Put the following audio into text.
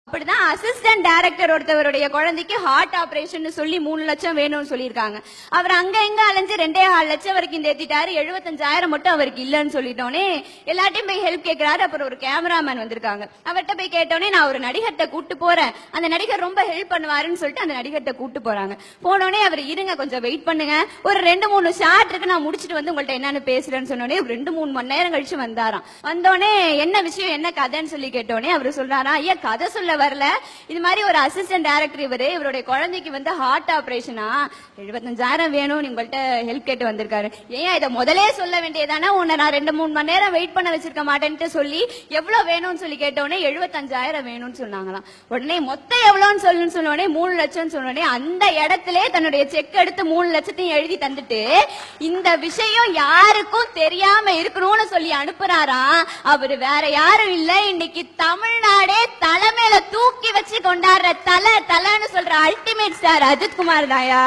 அப்படிதான் assistant director ஒருத்தவருடைய குழந்தைக்கு heart operation சொல்லி 3 லட்சம் வேணும்னு சொல்லியிருக்காங்க. அவர் அங்க எங்க அலைஞ்சு 2.5 லட்சம் வரைக்கும் தேத்திட்டாரு. 75,000 மட்டும் அவருக்கு இல்லன்னு சொல்லிட்டோனே எல்லாத்தையும் போய் ஹெல்ப் கேட்கிறாரு. அப்புறம் ஒரு கேமராமேன் வந்திருக்காங்க. அவர்கிட்ட போய் கேட்டோன்னே நான் ஒரு நடிகர்கிட்ட கூட்டு போறேன், அந்த நடிகர் ரொம்ப ஹெல்ப் பண்ணுவாருன்னு சொல்லிட்டு அந்த நடிகர்கிட்ட கூட்டு போறாங்க. போனோடனே அவர் இருங்க கொஞ்சம் வெயிட் பண்ணுங்க, ஒரு 2-3 ஷாட் இருக்கு, நான் முடிச்சுட்டு வந்து உங்கள்ட்ட என்னன்னு பேசுறேன்னு சொன்னோடனே 2-3 மணி நேரம் கழிச்சு வந்தாராம். வந்தோடனே என்ன விஷயம் என்ன கதைன்னு சொல்லி கேட்டோன்னே அவர் சொல்றாரா, ஐயா கதை சொல்ல வரல, இது மாதிரி ஒரு அசிஸ்டன்ட் டைரக்டர் இவருடைய குழந்தைக்கு வந்து ஹார்ட் ஆபரேஷனா 75,000 வேணும் உங்கள்ட்ட ஹெல்ப் கேட்டு வந்திருக்காரு. ஏன் இதை முதலே சொல்ல வேண்டியதானே, உன்னை நான் 2-3 மணி நேரம் வெயிட் பண்ண வச்சிருக்க மாட்டேன்ட்டு சொல்லி எவ்வளவு வேணும்னு சொல்லி கேட்டோன்னே 75,000 வேணும்னு சொன்னாங்களாம். உடனே மொத்தம் எவ்வளவுன்னு சொல்லுன்னு சொன்னோடனே 3 லட்சம் சொன்னோடனே அந்த இடத்துல தன்னுடைய செக் எடுத்து 3 லட்சத்தையும் எழுதி தந்துட்டு இந்த விஷயம் யாருக்கும் தெரியாம இருக்கணும்னு சொல்லி அனுப்புறாராம். அவரு வேற யாரும் இல்ல, இன்னைக்கு தமிழ்நாடே தலைமையில தூக்கி வச்சு கொண்டாடுற தலைன்னு சொல்ற அல்டிமேட் ஸ்டார் அஜித் குமார் தாயா.